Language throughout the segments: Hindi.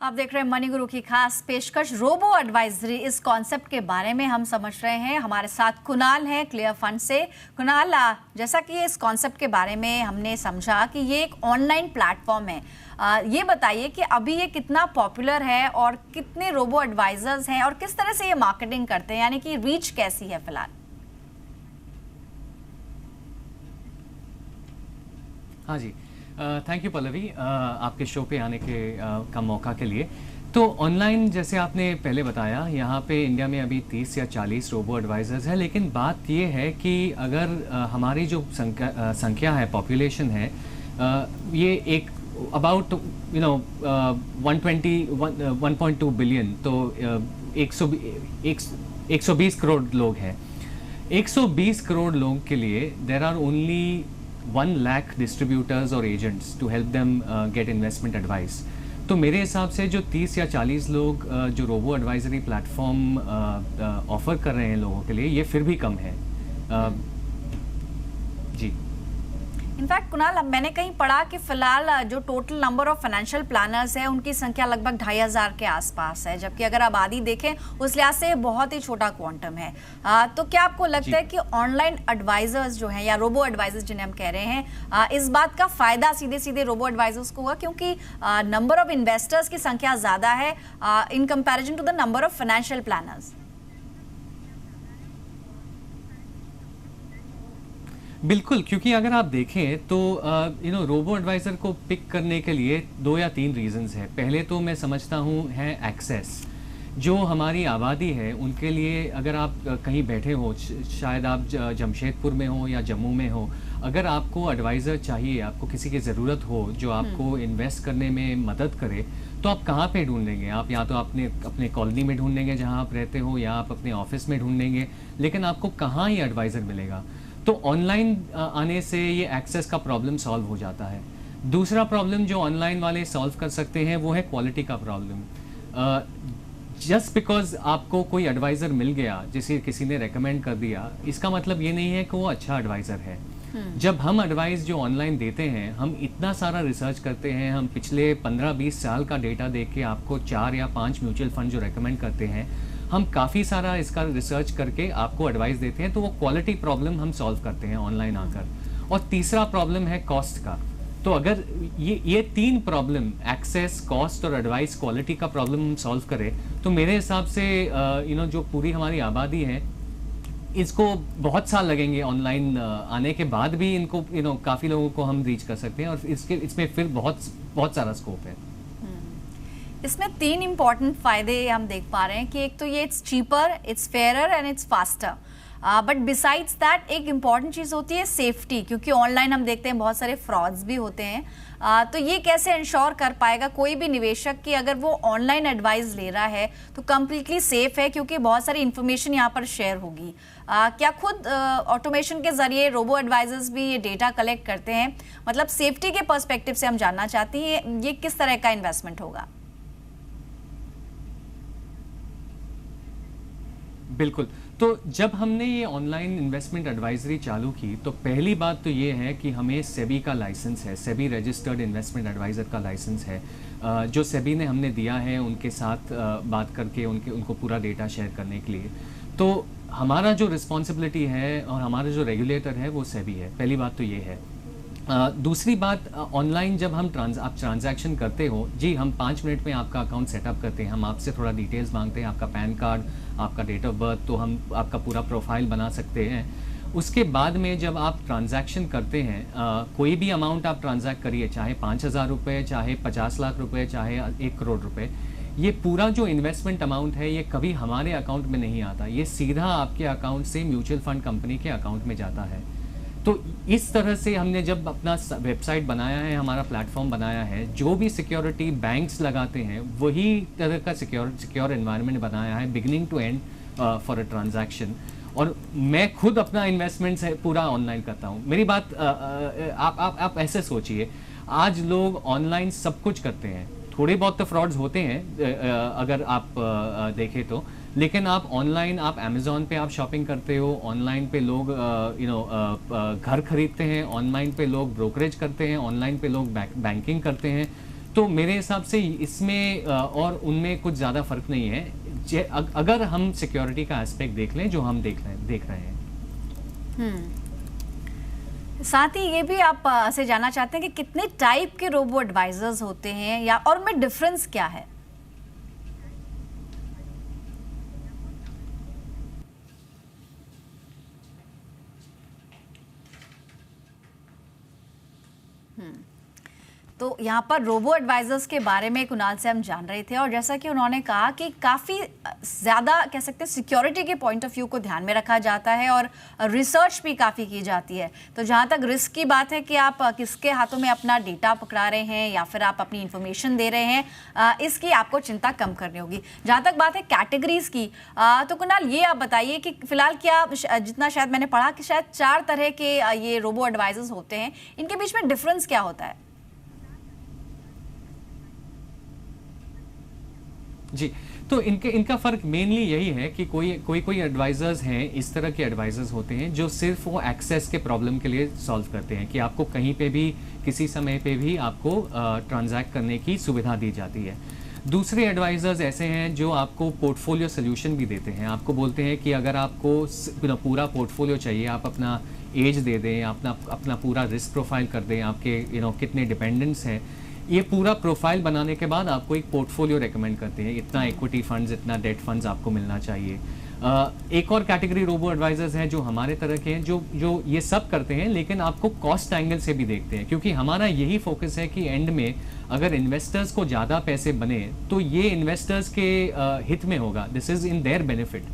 आप देख रहे हैं मनी गुरु की खास पेशकश रोबो एडवाइजरी। इस कॉन्सेप्ट के बारे में हम समझ रहे हैं। हमारे साथ कुणाल हैं क्लियर फंड से। कुणाल, जैसा कि इस कॉन्सेप्ट के बारे में हमने समझा कि ये एक ऑनलाइन प्लेटफॉर्म है, ये बताइए कि अभी ये कितना पॉपुलर है और कितने रोबो एडवाइजर्स हैं और किस तरह से ये मार्केटिंग करते हैं, यानी कि रीच कैसी है फिलहाल? हाँ जी, थैंक यू पल्लवी, आपके शो पे आने के का मौका के लिए। तो ऑनलाइन जैसे आपने पहले बताया, यहाँ पे इंडिया में अभी 30 या 40 रोबो एडवाइजर्स हैं, लेकिन बात ये है कि अगर हमारी जो संख्या है, पॉपुलेशन है, ये एक अबाउट 1.2 बिलियन, तो 120 करोड़ लोग हैं। 120 करोड़ लोगों के लिए there are only 1 lakh distributors और agents to help them get investment advice. तो मेरे हिसाब से जो 30 या 40 लोग जो रोबो एडवाइजरी प्लेटफॉर्म ऑफर कर रहे हैं लोगों के लिए, ये फिर भी कम है। जी, इनफैक्ट कुणाल, मैंने कहीं पढ़ा कि फिलहाल जो total number of financial planners है उनकी संख्या लगभग 2500 के आसपास है, जबकि अगर आबादी देखें उस लिहाज से बहुत ही छोटा क्वांटम है। तो क्या आपको लगता है कि ऑनलाइन एडवाइजर्स जो हैं या रोबो एडवाइजर्स जिन्हें हम कह रहे हैं, इस बात का फायदा सीधे सीधे रोबो एडवाइजर्स को हुआ क्योंकि नंबर ऑफ इन्वेस्टर्स की संख्या ज़्यादा है in comparison to the number of financial planners? बिल्कुल, क्योंकि अगर आप देखें तो रोबो एडवाइज़र को पिक करने के लिए 2 या 3 रीज़न्स हैं। पहले तो मैं समझता हूँ है एक्सेस। जो हमारी आबादी है उनके लिए, अगर आप कहीं बैठे हो, शायद आप जमशेदपुर में हो या जम्मू में हो, अगर आपको एडवाइज़र चाहिए, आपको किसी की ज़रूरत हो जो आपको इन्वेस्ट करने में मदद करे, तो आप कहाँ पे ढूंढेंगे? आप या तो अपने कॉलोनी में ढूंढेंगे जहाँ आप रहते हो, या आप अपने ऑफिस में ढूंढेंगे, लेकिन आपको कहाँ ये एडवाइज़र मिलेगा? तो ऑनलाइन आने से ये एक्सेस का प्रॉब्लम सॉल्व हो जाता है। दूसरा प्रॉब्लम जो ऑनलाइन वाले सॉल्व कर सकते हैं वो है क्वालिटी का प्रॉब्लम। जस्ट बिकॉज आपको कोई एडवाइज़र मिल गया, जिसे किसी ने रेकमेंड कर दिया, इसका मतलब ये नहीं है कि वो अच्छा एडवाइज़र है। जब हम एडवाइस जो ऑनलाइन देते हैं, हम इतना सारा रिसर्च करते हैं, हम पिछले 15-20 साल का डेटा देख के आपको 4 या 5 म्यूचुअल फंड जो रेकमेंड करते हैं, हम काफ़ी सारा इसका रिसर्च करके आपको एडवाइस देते हैं, तो वो क्वालिटी प्रॉब्लम हम सॉल्व करते हैं ऑनलाइन आकर। और तीसरा प्रॉब्लम है कॉस्ट का। तो अगर ये 3 प्रॉब्लम, एक्सेस, कॉस्ट और एडवाइस क्वालिटी का प्रॉब्लम हम सॉल्व करें, तो मेरे हिसाब से जो पूरी हमारी आबादी है, इसको बहुत साल लगेंगे ऑनलाइन आने के बाद भी इनको काफ़ी लोगों को हम रीच कर सकते हैं, और इसमें फिर बहुत सारा स्कोप है। इसमें 3 इंपॉर्टेंट फायदे हम देख पा रहे हैं कि एक तो ये it's cheaper, it's fairer and it's faster. But besides that एक इम्पॉर्टेंट चीज़ होती है सेफ्टी, क्योंकि ऑनलाइन हम देखते हैं बहुत सारे फ्रॉड्स भी होते हैं। तो ये कैसे इंश्योर कर पाएगा कोई भी निवेशक कि अगर वो ऑनलाइन एडवाइस ले रहा है तो कम्प्लीटली सेफ है, क्योंकि बहुत सारी इन्फॉर्मेशन यहाँ पर शेयर होगी। क्या खुद ऑटोमेशन के जरिए रोबो एडवाइजर्स भी ये डेटा कलेक्ट करते हैं? मतलब सेफ्टी के पर्सपेक्टिव से हम जानना चाहते हैं ये किस तरह का इन्वेस्टमेंट होगा? बिल्कुल। तो जब हमने ये ऑनलाइन इन्वेस्टमेंट एडवाइजरी चालू की, तो पहली बात तो ये है कि हमें सेबी का लाइसेंस है, सेबी रजिस्टर्ड इन्वेस्टमेंट एडवाइज़र का लाइसेंस है, जो सेबी ने हमने दिया है उनके साथ बात करके उनको पूरा डेटा शेयर करने के लिए। तो हमारा जो रिस्पॉन्सिबिलिटी है और हमारा जो रेगुलेटर है वो सेबी है। पहली बात तो ये है। दूसरी बात, ऑनलाइन जब हम आप ट्रांजैक्शन करते हो, जी हम 5 मिनट में आपका अकाउंट सेटअप करते हैं, हम आपसे थोड़ा डिटेल्स मांगते हैं, आपका पैन कार्ड, आपका डेट ऑफ बर्थ, तो हम आपका पूरा प्रोफाइल बना सकते हैं। उसके बाद में जब आप ट्रांजैक्शन करते हैं, कोई भी अमाउंट आप ट्रांजैक्ट करिए, चाहे 5000 रुपये, चाहे 50 लाख रुपये, चाहे 1 करोड़ रुपये, ये पूरा जो इन्वेस्टमेंट अमाउंट है ये कभी हमारे अकाउंट में नहीं आता, ये सीधा आपके अकाउंट से म्यूचुअल फंड कंपनी के अकाउंट में जाता है। तो इस तरह से हमने जब अपना वेबसाइट बनाया है, हमारा प्लेटफॉर्म बनाया है, जो भी सिक्योरिटी बैंक्स लगाते हैं वही तरह का सिक्योर एनवायरनमेंट बनाया है, beginning to end for a transaction. और मैं खुद अपना इन्वेस्टमेंट से पूरा ऑनलाइन करता हूँ। मेरी बात आप ऐसे सोचिए, आज लोग ऑनलाइन सब कुछ करते हैं, थोड़े बहुत तो फ्रॉड्स होते हैं अगर आप देखें तो, लेकिन आप ऑनलाइन, आप अमेज़ॉन पे आप शॉपिंग करते हो, ऑनलाइन पे लोग घर खरीदते हैं, ऑनलाइन पे लोग ब्रोकरेज करते हैं, ऑनलाइन पे लोग बैंकिंग करते हैं। तो मेरे हिसाब से इसमें और उनमें कुछ ज़्यादा फर्क नहीं है, अगर हम सिक्योरिटी का एस्पेक्ट देख लें जो हम देख रहे हैं। साथ ही ये भी आप से जानना चाहते हैं कि कितने टाइप के रोबो एडवाइजर्स होते हैं या और उनमें डिफरेंस क्या है? तो यहाँ पर रोबो एडवाइजर्स के बारे में कुणाल से हम जान रहे थे और जैसा कि उन्होंने कहा कि काफ़ी ज़्यादा कह सकते हैं सिक्योरिटी के पॉइंट ऑफ व्यू को ध्यान में रखा जाता है और रिसर्च भी काफ़ी की जाती है। तो जहाँ तक रिस्क की बात है कि आप किसके हाथों में अपना डेटा पकड़ा रहे हैं या फिर आप अपनी इंफॉर्मेशन दे रहे हैं, इसकी आपको चिंता कम करनी होगी। जहाँ तक बात है कैटेगरीज की, तो कुणाल ये आप बताइए कि फिलहाल क्या, जितना शायद मैंने पढ़ा कि शायद 4 तरह के ये रोबो एडवाइजर्स होते हैं, इनके बीच में डिफरेंस क्या होता है? जी, तो इनका फ़र्क मेनली यही है कि कोई एडवाइज़र्स हैं, इस तरह के एडवाइज़र्स होते हैं जो सिर्फ वो एक्सेस के प्रॉब्लम के लिए सॉल्व करते हैं कि आपको कहीं पे भी किसी समय पे भी आपको ट्रांजैक्ट करने की सुविधा दी जाती है। दूसरे एडवाइज़र्स ऐसे हैं जो आपको पोर्टफोलियो सोल्यूशन भी देते हैं, आपको बोलते हैं कि अगर आपको पूरा पोर्टफोलियो चाहिए, आप अपना एज दे दें, अपना पूरा रिस्क प्रोफाइल कर दें, आपके कितने डिपेंडेंट्स हैं, ये पूरा प्रोफाइल बनाने के बाद आपको एक पोर्टफोलियो रेकमेंड करते हैं, इतना इक्विटी फंड्स, इतना डेट फंड्स आपको मिलना चाहिए। एक और कैटेगरी रोबो एडवाइजर्स हैं जो हमारे तरह के हैं, जो ये सब करते हैं लेकिन आपको कॉस्ट एंगल से भी देखते हैं, क्योंकि हमारा यही फोकस है कि एंड में अगर इन्वेस्टर्स को ज़्यादा पैसे बने तो ये इन्वेस्टर्स के हित में होगा, this is in their benefit.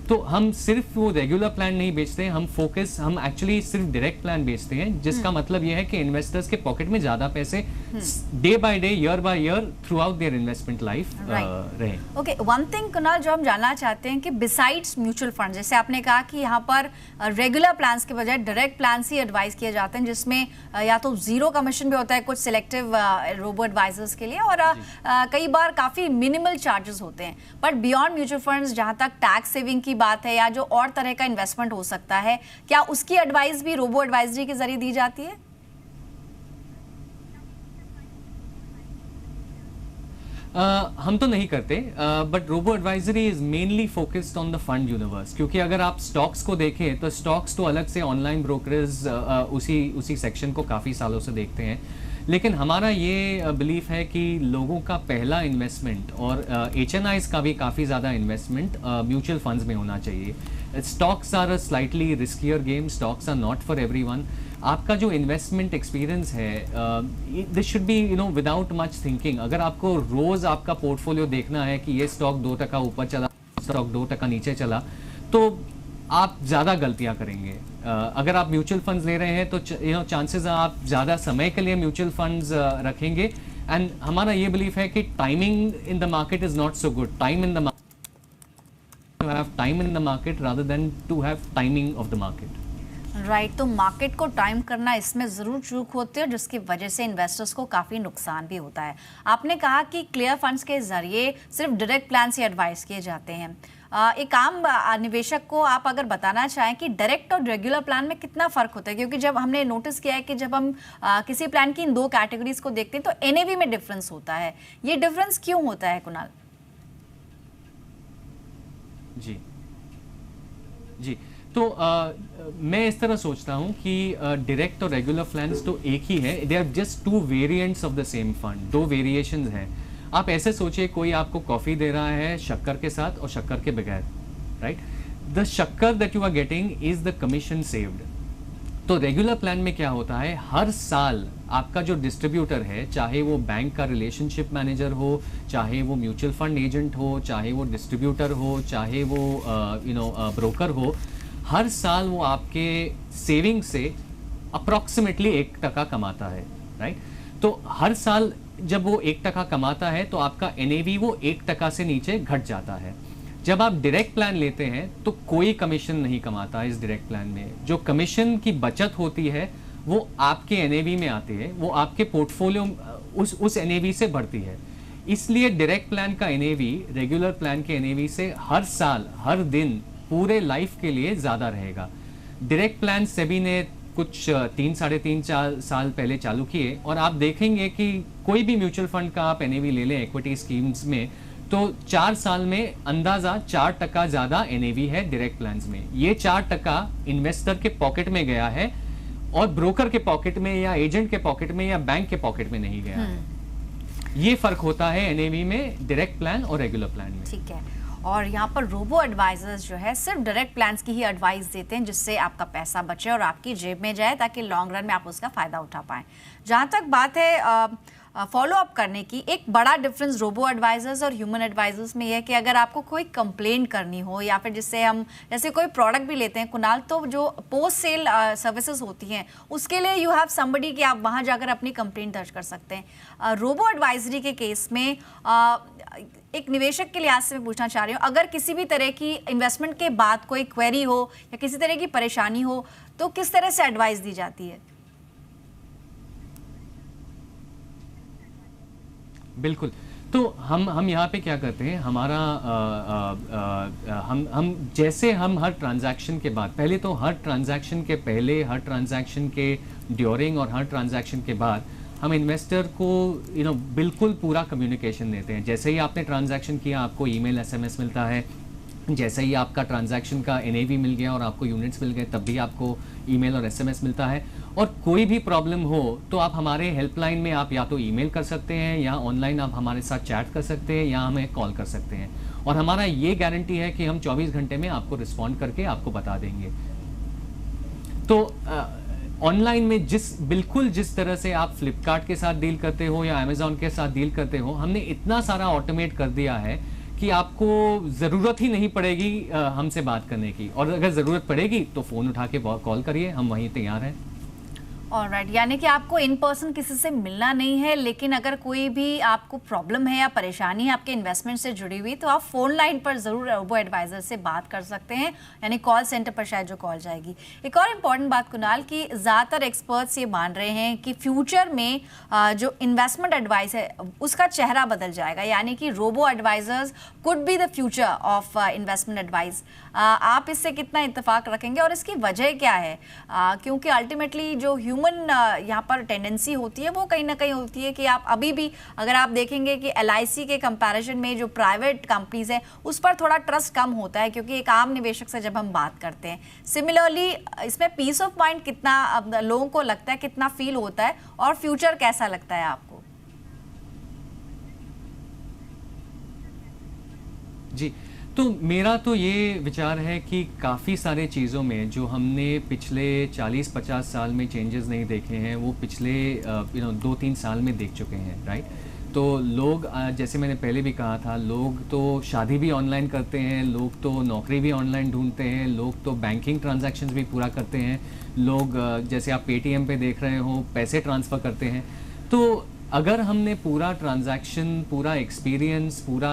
तो हम सिर्फ वो रेगुलर प्लान नहीं बेचते हैं, हम एक्चुअली सिर्फ डायरेक्ट प्लान बेचते हैं, जिसका मतलब ये है कि इन्वेस्टर्स के पॉकेट में ज्यादा पैसे day by day, year by year through out their investment life रहे। ओके, वन थिंग कुणाल जो हम जानना चाहते हैं कि बिसाइड्स म्यूचुअल फंड, जैसे आपने कहा कि यहाँ पर रेगुलर प्लान्स के बजाय डायरेक्ट प्लान्स ही एडवाइस किए जाते हैं, जिसमें या तो जीरो कमीशन भी होता है कुछ सिलेक्टिव रोबो एडवाइजर्स के लिए और कई बार काफी मिनिमल चार्जेस होते हैं, बट बियॉन्ड म्यूचुअल फंड्स जहाँ तक टैक्स सेविंग की बात है या जो और तरह का इन्वेस्टमेंट हो सकता है, क्या उसकी एडवाइस भी रोबो एडवाइजरी के जरिए दी जाती है? हम तो नहीं करते, but robo advisory is mainly focused on the fund universe, क्योंकि अगर आप स्टॉक्स को देखें तो स्टॉक्स तो अलग से ऑनलाइन ब्रोकरेज उसी सेक्शन को काफ़ी सालों से देखते हैं, लेकिन हमारा ये बिलीफ है कि लोगों का पहला इन्वेस्टमेंट और HNIs का भी काफ़ी ज़्यादा इन्वेस्टमेंट म्यूचुअल फंड्स में होना चाहिए। Stocks are a slightly riskier game, stocks are not for everyone. आपका जो इन्वेस्टमेंट एक्सपीरियंस है this should be without much thinking. अगर आपको रोज़ आपका पोर्टफोलियो देखना है कि ये स्टॉक 2% ऊपर चला, स्टॉक 2% नीचे चला, तो आप ज़्यादा गलतियां करेंगे। अगर आप म्यूचुअल फंड्स ले रहे हैं तो चांसेस आप ज़्यादा समय के लिए म्यूचुअल फंड्स रखेंगे, एंड हमारा ये बिलीफ है कि timing in the market is not so good. Time in the market rather than to have timing of the market. Right, तो मार्केट को टाइम करना इसमें ज़रूर चूक होती है, जिसकी वजह से इन्वेस्टर्स को काफ़ी नुकसान भी होता है। आपने कहा कि क्लियर फंड्स के जरिए सिर्फ डायरेक्ट प्लान से एडवाइस किए जाते हैं। एक आम निवेशक को आप अगर बताना चाहें कि डायरेक्ट और रेगुलर प्लान में कितना फ़र्क होता है, क्योंकि जब हमने नोटिस किया है कि जब हम किसी प्लान की इन 2 कैटेगरीज को देखते हैं तो NAV में डिफरेंस होता है, ये डिफरेंस क्यों होता है कुणाल? जी, तो मैं इस तरह सोचता हूँ कि डायरेक्ट और रेगुलर प्लान्स तो एक ही है, they are just 2 variants of the same fund, 2 variations हैं। आप ऐसे सोचिए कोई आपको कॉफ़ी दे रहा है शक्कर के साथ और शक्कर के बगैर, राइट? द शक्कर that you are getting is the commission saved. तो रेगुलर प्लान में क्या होता है, हर साल आपका जो डिस्ट्रीब्यूटर है, चाहे वो बैंक का रिलेशनशिप मैनेजर हो, चाहे वो म्यूचुअल फंड एजेंट हो, चाहे वो डिस्ट्रीब्यूटर हो, चाहे वो ब्रोकर हो, हर साल वो आपके सेविंग से अप्रॉक्सीमेटली 1% कमाता है, राइट? तो हर साल जब वो 1% कमाता है तो आपका NAV वो 1% से नीचे घट जाता है। जब आप डायरेक्ट प्लान लेते हैं तो कोई कमीशन नहीं कमाता इस डायरेक्ट प्लान में। जो कमीशन की बचत होती है वो आपके NAV में आती है, वो आपके पोर्टफोलियो उस NAV से बढ़ती है। इसलिए डायरेक्ट प्लान का NAV रेगुलर प्लान के NAV से हर साल, हर दिन, पूरे लाइफ के लिए ज़्यादा रहेगा। डायरेक्ट प्लान सेबी ने कुछ 3-3.5 साल पहले चालू किए, और आप देखेंगे कि कोई भी म्यूचुअल फंड का आप NAV ले लें इक्विटी स्कीम्स में, तो 4 साल में अंदाजा 4% ज्यादा NAV है डायरेक्ट प्लान्स में। ये 4% इन्वेस्टर के पॉकेट में गया है और ब्रोकर के पॉकेट में या एजेंट के पॉकेट में या बैंक के पॉकेट में नहीं गया है। ये फर्क होता है NAV में डायरेक्ट प्लान और रेगुलर प्लान में। ठीक है, और यहाँ पर रोबो एडवाइजर्स जो है सिर्फ डायरेक्ट प्लान्स की ही एडवाइस देते हैं, जिससे आपका पैसा बचे और आपकी जेब में जाए, ताकि लॉन्ग रन में आप उसका फायदा उठा पाएं। जहाँ तक बात है फॉलो अप करने की, एक बड़ा डिफरेंस रोबो एडवाइजर्स और ह्यूमन एडवाइजर्स में यह है कि अगर आपको कोई कंप्लेंट करनी हो, या फिर जिससे हम जैसे कोई प्रोडक्ट भी लेते हैं कुणाल, तो जो पोस्ट सेल सर्विसेज होती हैं उसके लिए यू हैव समबडी कि आप वहां जाकर अपनी कंप्लेंट दर्ज कर सकते हैं। रोबो एडवाइजरी के केस में एक निवेशक के लिहाज से मैं पूछना चाह रही हूँ, अगर किसी भी तरह की इन्वेस्टमेंट के बाद कोई क्वेरी हो या किसी तरह की परेशानी हो, तो किस तरह से एडवाइस दी जाती है? बिल्कुल, तो हम यहाँ पे क्या करते हैं, हमारा हम जैसे हम हर ट्रांजैक्शन के बाद, पहले तो हर ट्रांजैक्शन के पहले, हर ट्रांजैक्शन के ड्यूरिंग और हर ट्रांजैक्शन के बाद हम इन्वेस्टर को बिल्कुल पूरा कम्युनिकेशन देते हैं। जैसे ही आपने ट्रांजैक्शन किया आपको ईमेल SMS मिलता है, जैसे ही आपका ट्रांजैक्शन का NAV मिल गया और आपको यूनिट्स मिल गए तब भी आपको ईमेल और SMS मिलता है। और कोई भी प्रॉब्लम हो तो आप हमारे हेल्पलाइन में आप या तो ईमेल कर सकते हैं या ऑनलाइन आप हमारे साथ चैट कर सकते हैं या हमें कॉल कर सकते हैं, और हमारा ये गारंटी है कि हम 24 घंटे में आपको रिस्पॉन्ड करके आपको बता देंगे। तो ऑनलाइन में बिल्कुल जिस तरह से आप फ्लिपकार्ट के साथ डील करते हो या अमेजोन के साथ डील करते हो, हमने इतना सारा ऑटोमेट कर दिया है कि आपको ज़रूरत ही नहीं पड़ेगी हमसे बात करने की, और अगर ज़रूरत पड़ेगी तो फ़ोन उठा के कॉल करिए, हम वहीं तैयार हैं। ऑलराइट, यानी कि आपको इन पर्सन किसी से मिलना नहीं है, लेकिन अगर कोई भी आपको प्रॉब्लम है या परेशानी है आपके इन्वेस्टमेंट से जुड़ी हुई, तो आप फोन लाइन पर जरूर रोबो एडवाइजर से बात कर सकते हैं, यानी कॉल सेंटर पर शायद जो कॉल जाएगी। एक और इम्पॉर्टेंट बात कुणाल, कि ज़्यादातर एक्सपर्ट्स ये मान रहे हैं कि फ्यूचर में जो इन्वेस्टमेंट एडवाइस है उसका चेहरा बदल जाएगा, यानी कि robo advisors could be the future of investment advice. आप इससे कितना इत्तेफाक रखेंगे और इसकी वजह क्या है? क्योंकि अल्टीमेटली जो ह्यूमन यहाँ पर टेंडेंसी होती है वो कहीं ना कहीं होती है कि आप अभी भी अगर आप देखेंगे कि LIC के कंपैरिजन में जो प्राइवेट कंपनीज हैं उस पर थोड़ा ट्रस्ट कम होता है, क्योंकि एक आम निवेशक से जब हम बात करते हैं। सिमिलरली इसमें पीस ऑफ माइंड कितना लोगों को लगता है, कितना फील होता है, और फ्यूचर कैसा लगता है आपको? जी, तो मेरा तो ये विचार है कि काफ़ी सारे चीज़ों में जो हमने पिछले 40-50 साल में चेंजेस नहीं देखे हैं वो पिछले 2-3 साल में देख चुके हैं, राइट। तो लोग जैसे मैंने पहले भी कहा था, लोग तो शादी भी ऑनलाइन करते हैं, लोग तो नौकरी भी ऑनलाइन ढूंढते हैं, लोग तो बैंकिंग ट्रांजैक्शंस भी पूरा करते हैं, लोग जैसे आप पेटीएम पे देख रहे हो पैसे ट्रांसफ़र करते हैं। तो अगर हमने पूरा ट्रांजैक्शन, पूरा एक्सपीरियंस, पूरा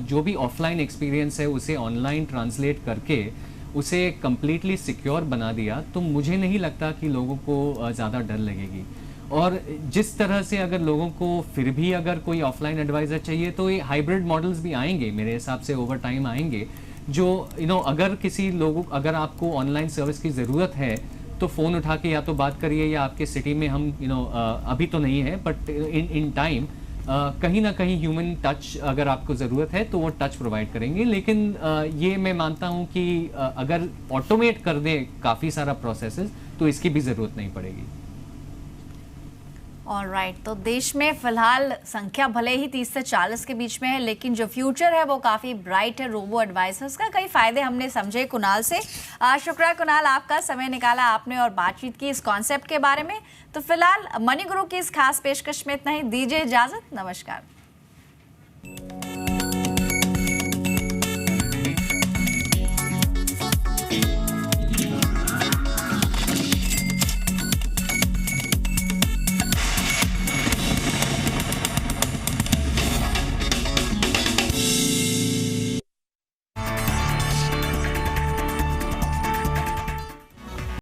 जो भी ऑफलाइन एक्सपीरियंस है उसे ऑनलाइन ट्रांसलेट करके उसे कम्प्लीटली सिक्योर बना दिया, तो मुझे नहीं लगता कि लोगों को ज़्यादा डर लगेगी। और जिस तरह से अगर लोगों को फिर भी अगर कोई ऑफलाइन एडवाइज़र चाहिए तो ये हाइब्रिड मॉडल्स भी आएंगे, मेरे हिसाब से ओवर टाइम आएंगे, जो अगर आपको ऑनलाइन सर्विस की ज़रूरत है तो फ़ोन उठा के या तो बात करिए, या आपके सिटी में हम अभी तो नहीं है बट इन टाइम कहीं ना कहीं ह्यूमन टच अगर आपको ज़रूरत है तो वो टच प्रोवाइड करेंगे। लेकिन ये मैं मानता हूँ कि अगर ऑटोमेट कर दे काफ़ी सारा प्रोसेसेस तो इसकी भी ज़रूरत नहीं पड़ेगी। ऑलराइट, तो देश में फिलहाल संख्या भले ही 30 से 40 के बीच में है, लेकिन जो फ्यूचर है वो काफ़ी ब्राइट है रोबो एडवाइजर्स का। कई फायदे हमने समझे कुणाल से। शुक्रिया कुणाल, आपका समय निकाला आपने और बातचीत की इस कॉन्सेप्ट के बारे में। तो फिलहाल मनी गुरु की इस खास पेशकश में इतना ही, दीजिए इजाज़त, नमस्कार।